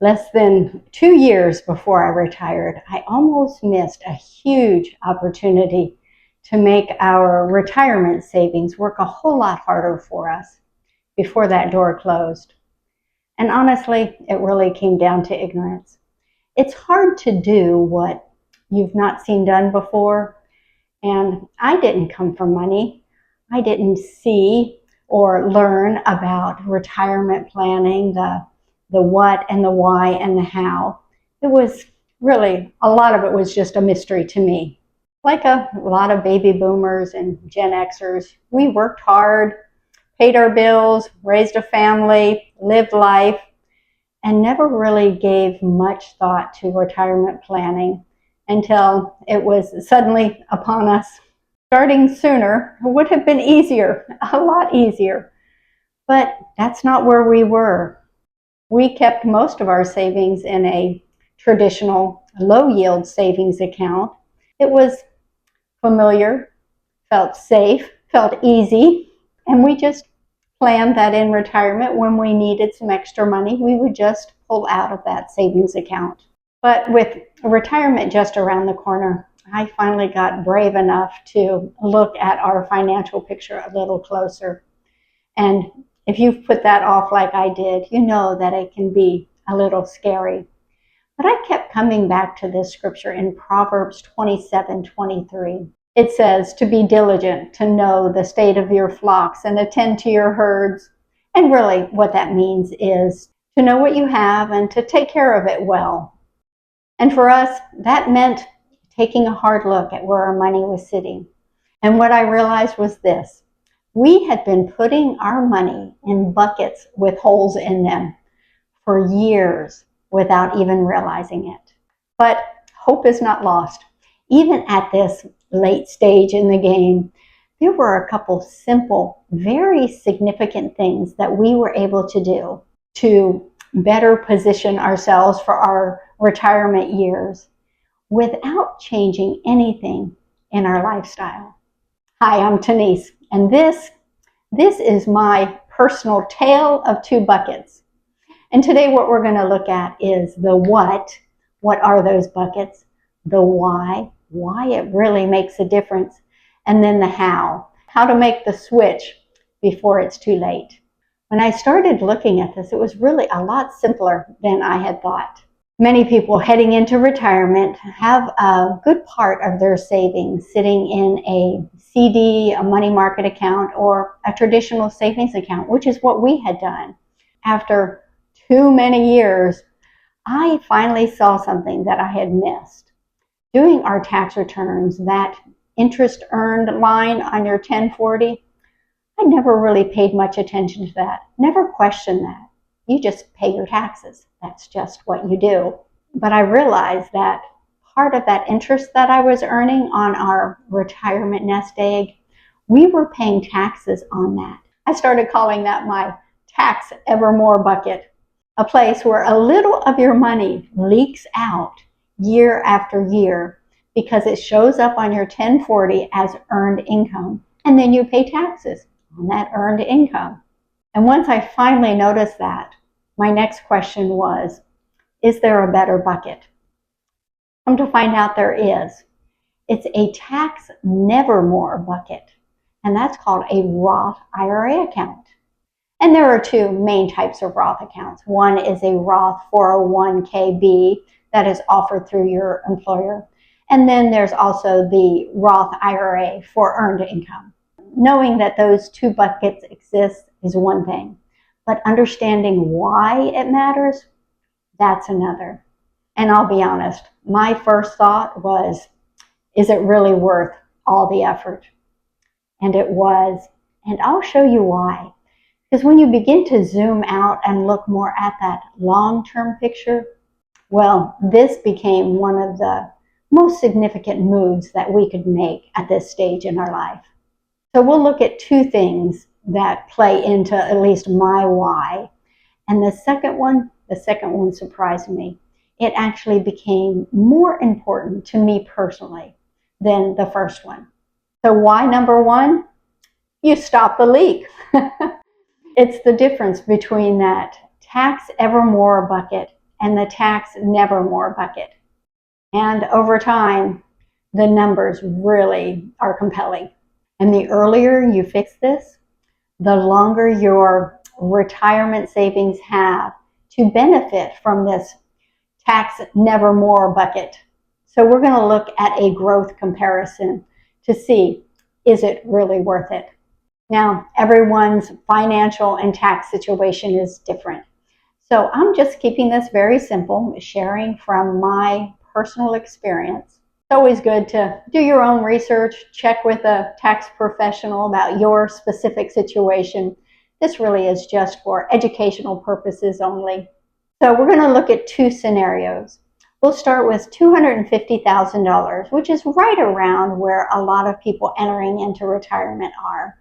Less than 2 years before I retired, I almost missed a huge opportunity to make our retirement savings work a whole lot harder for us before that door closed. And honestly, it really came down to ignorance. It's hard to do what you've not seen done before. And I didn't come from money. I didn't see or learn about retirement planning, the what and the why and the how. It was really, a lot of it was just a mystery to me. Like a lot of baby boomers and Gen Xers, we worked hard, paid our bills, raised a family, lived life, and never really gave much thought to retirement planning until it was suddenly upon us. Starting sooner would have been easier, a lot easier, but that's not where we were. We kept most of our savings in a traditional low-yield savings account. It was familiar, felt safe, felt easy, and we just planned that in retirement when we needed some extra money, we would just pull out of that savings account. But with retirement just around the corner, I finally got brave enough to look at our financial picture a little closer. And if you've put that off like I did, you know that it can be a little scary. But I kept coming back to this scripture in Proverbs 27:23. It says to be diligent, to know the state of your flocks and attend to your herds. And really what that means is to know what you have and to take care of it well. And for us, that meant taking a hard look at where our money was sitting. And what I realized was this: we had been putting our money in buckets with holes in them for years without even realizing it. But hope is not lost. Even at this late stage in the game, there were a couple simple, very significant things that we were able to do to better position ourselves for our retirement years without changing anything in our lifestyle. Hi, I'm Denise, and this is my personal tale of two buckets. And today what we're going to look at is the what are those buckets, the why it really makes a difference, and then the how to make the switch before it's too late. When I started looking at this, it was really a lot simpler than I had thought. Many people heading into retirement have a good part of their savings sitting in a CD, a money market account, or a traditional savings account, which is what we had done. After too many years, I finally saw something that I had missed. Doing our tax returns, that interest earned line on your 1040, I never really paid much attention to that, never questioned that. You just pay your taxes. That's just what you do. But I realized that part of that interest that I was earning on our retirement nest egg, we were paying taxes on that. I started calling that my tax evermore bucket, a place where a little of your money leaks out year after year because it shows up on your 1040 as earned income, and then you pay taxes on that earned income. And once I finally noticed that, my next question was, is there a better bucket? Come to find out there is. It's a tax nevermore bucket, and that's called a Roth IRA account. And there are two main types of Roth accounts. One is a Roth 401k-B that is offered through your employer. And then there's also the Roth IRA for earned income. Knowing that those two buckets exist is one thing, but understanding why it matters, that's another. And I'll be honest, my first thought was, is it really worth all the effort? And it was, and I'll show you why. Because when you begin to zoom out and look more at that long-term picture, well, this became one of the most significant moves that we could make at this stage in our life. So we'll look at two things that play into at least my why. And the second one surprised me. It actually became more important to me personally than the first one. So why number one? You stop the leak. It's the difference between that tax evermore bucket and the tax nevermore bucket. And over time, the numbers really are compelling. And the earlier you fix this, the longer your retirement savings have to benefit from this tax nevermore bucket. So we're going to look at a growth comparison to see, is it really worth it? Now, everyone's financial and tax situation is different. So I'm just keeping this very simple, sharing from my personal experience. It's always good to do your own research, check with a tax professional about your specific situation. This really is just for educational purposes only. So we're going to look at two scenarios. We'll start with $250,000, which is right around where a lot of people entering into retirement are.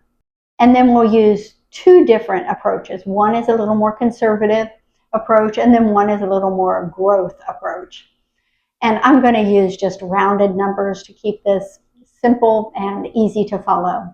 And then we'll use two different approaches. One is a little more conservative approach, and then one is a little more growth approach. And I'm going to use just rounded numbers to keep this simple and easy to follow.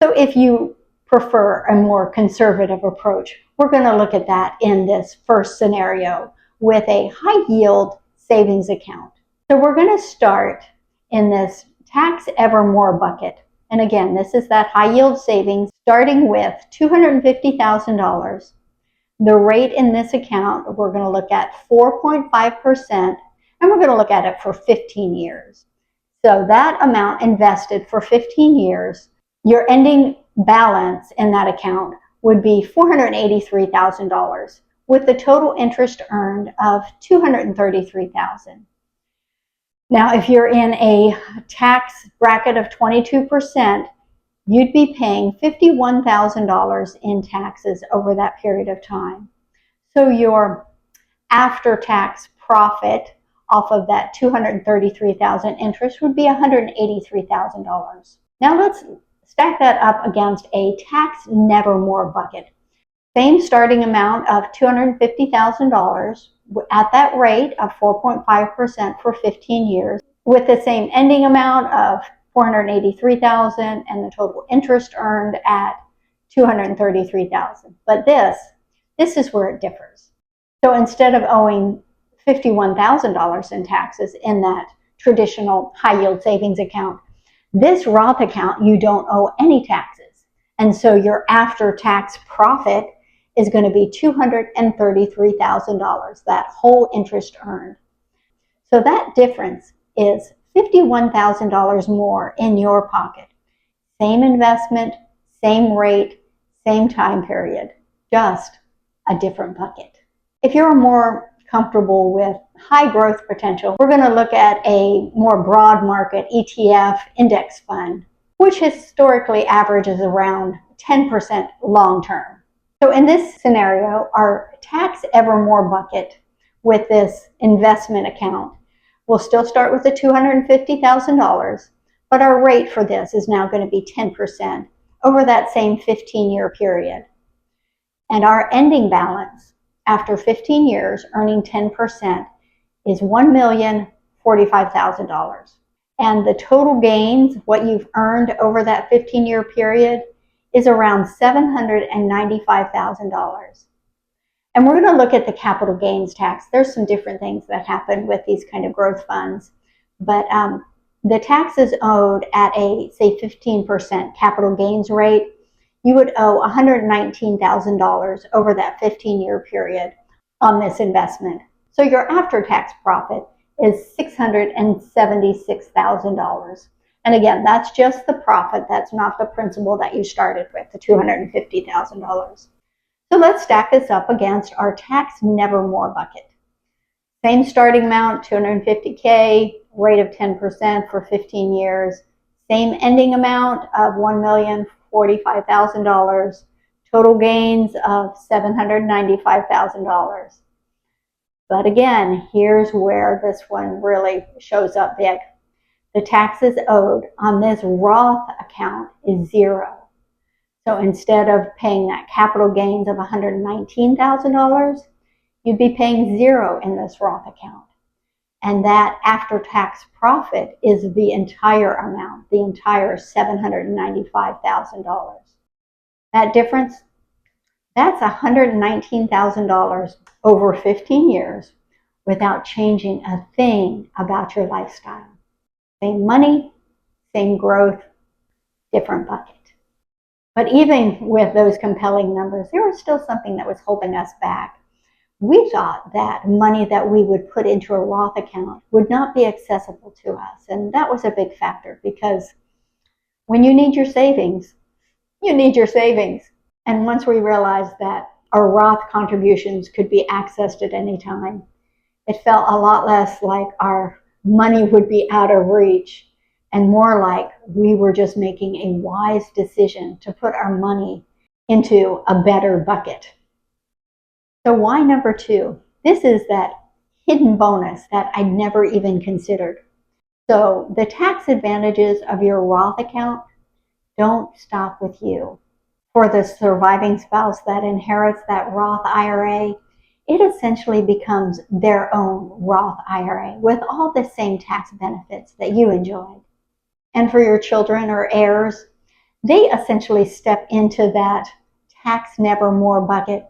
So if you prefer a more conservative approach, we're going to look at that in this first scenario with a high yield savings account. So we're going to start in this tax evermore bucket. And again, this is that high yield savings starting with $250,000. The rate in this account, we're going to look at 4.5%, and we're going to look at it for 15 years. So that amount invested for 15 years, your ending balance in that account would be $483,000 with the total interest earned of $233,000. Now, if you're in a tax bracket of 22%, you'd be paying $51,000 in taxes over that period of time. So your after-tax profit off of that $233,000 interest would be $183,000. Now let's stack that up against a tax nevermore bucket. Same starting amount of $250,000 at that rate of 4.5% for 15 years, with the same ending amount of $483,000 and the total interest earned at $233,000. But this is where it differs. So instead of owing $51,000 in taxes in that traditional high yield savings account, this Roth account, you don't owe any taxes. And so your after-tax profit is going to be $233,000, that whole interest earned. So that difference is $51,000 more in your pocket. Same investment, same rate, same time period, just a different bucket. If you're more comfortable with high growth potential, we're going to look at a more broad market ETF index fund, which historically averages around 10% long term. So in this scenario, our tax evermore bucket with this investment account will still start with the $250,000, but our rate for this is now going to be 10% over that same 15-year period. And our ending balance after 15 years earning 10% is $1,045,000. And the total gains, what you've earned over that 15-year period, is around $795,000. And we're going to look at the capital gains tax. There's some different things that happen with these kind of growth funds, but the taxes owed at a, say, 15% capital gains rate, you would owe $119,000 over that 15-year period on this investment. So your after-tax profit is $676,000. And again, that's just the profit. That's not the principal that you started with, the $250,000. So let's stack this up against our tax nevermore bucket. Same starting amount, $250K, rate of 10% for 15 years. Same ending amount of $1,045,000. Total gains of $795,000. But again, here's where this one really shows up big. The taxes owed on this Roth account is zero. So instead of paying that capital gains of $119,000, you'd be paying zero in this Roth account. And that after-tax profit is the entire amount, the entire $795,000. That difference, that's $119,000 over 15 years without changing a thing about your lifestyle. Same money, same growth, different bucket. But even with those compelling numbers, there was still something that was holding us back. We thought that money that we would put into a Roth account would not be accessible to us. And that was a big factor, because when you need your savings, you need your savings. And once we realized that our Roth contributions could be accessed at any time, it felt a lot less like our money would be out of reach and more like we were just making a wise decision to put our money into a better bucket. So why number 2? This is that hidden bonus that I never even considered. So the tax advantages of your Roth account don't stop with you. For the surviving spouse that inherits that Roth IRA, it essentially becomes their own Roth IRA with all the same tax benefits that you enjoyed. And for your children or heirs, they essentially step into that tax nevermore bucket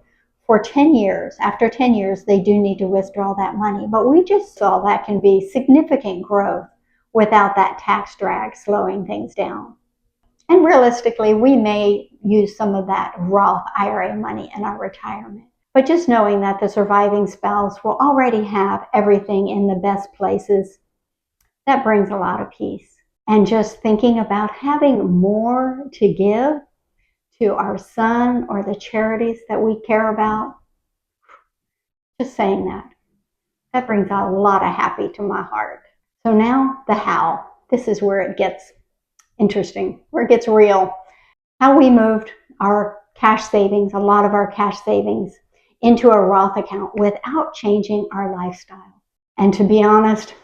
for 10 years. After 10 years, they do need to withdraw that money. But we just saw that can be significant growth without that tax drag slowing things down. And realistically, we may use some of that Roth IRA money in our retirement. But just knowing that the surviving spouse will already have everything in the best places, that brings a lot of peace. And just thinking about having more to give to our son or the charities that we care about, just saying that brings a lot of happy to my heart. So now the how. This is where it gets interesting, where it gets real. How we moved our cash savings, a lot of our cash savings, into a Roth account without changing our lifestyle. And to be honest,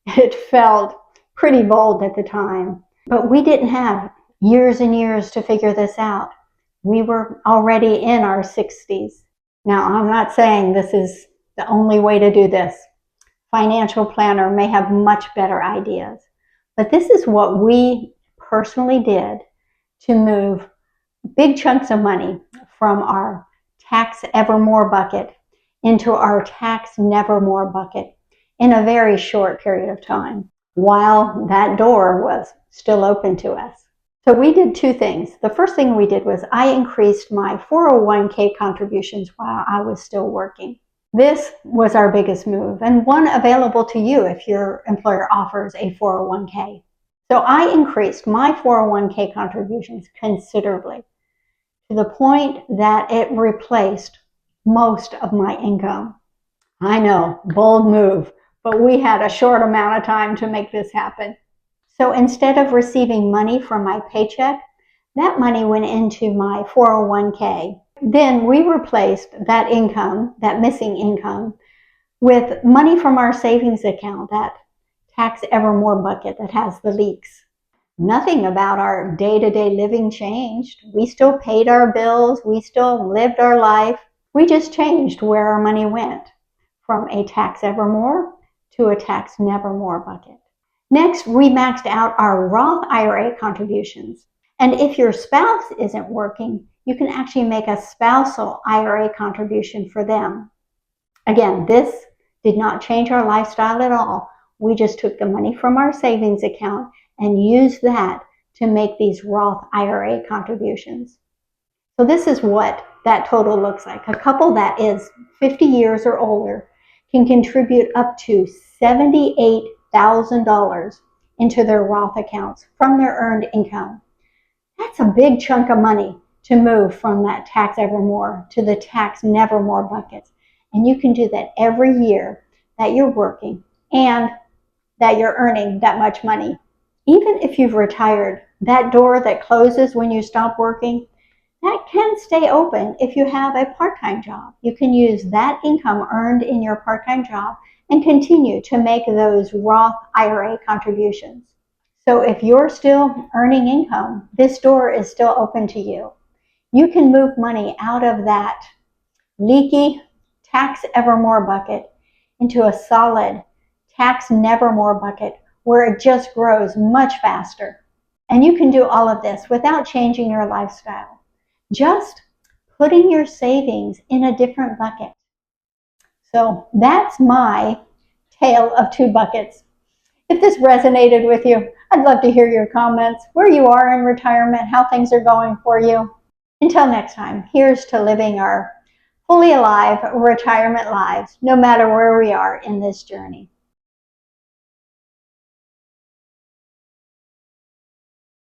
it felt pretty bold at the time, but we didn't have years and years to figure this out. We were already in our 60s. Now, I'm not saying this is the only way to do this. Financial planner may have much better ideas, but this is what we personally did to move big chunks of money from our tax evermore bucket into our tax nevermore bucket in a very short period of time, while that door was still open to us. So we did 2 things. The first thing we did was I increased my 401k contributions while I was still working. This was our biggest move, and one available to you if your employer offers a 401k. So I increased my 401k contributions considerably, to the point that it replaced most of my income. I know, bold move, but we had a short amount of time to make this happen. So instead of receiving money from my paycheck, that money went into my 401k. Then we replaced that income, that missing income, with money from our savings account, that tax evermore bucket that has the leaks. Nothing about our day-to-day living changed. We still paid our bills. We still lived our life. We just changed where our money went from a tax evermore to a tax nevermore bucket. Next, we maxed out our Roth IRA contributions. And if your spouse isn't working, you can actually make a spousal IRA contribution for them. Again, this did not change our lifestyle at all. We just took the money from our savings account and used that to make these Roth IRA contributions. So this is what that total looks like. A couple that is 50 years or older can contribute up to $78,000 into their Roth accounts from their earned income. That's a big chunk of money to move from that tax evermore to the tax nevermore buckets. And you can do that every year that you're working and that you're earning that much money. Even if you've retired, that door that closes when you stop working, that can stay open if you have a part-time job. You can use that income earned in your part-time job and continue to make those Roth IRA contributions. So if you're still earning income, this door is still open to you. You can move money out of that leaky tax evermore bucket into a solid tax nevermore bucket where it just grows much faster. And you can do all of this without changing your lifestyle, just putting your savings in a different bucket. So that's my tale of two buckets. If this resonated with you, I'd love to hear your comments, where you are in retirement, how things are going for you. Until next time, here's to living our fully alive retirement lives, no matter where we are in this journey.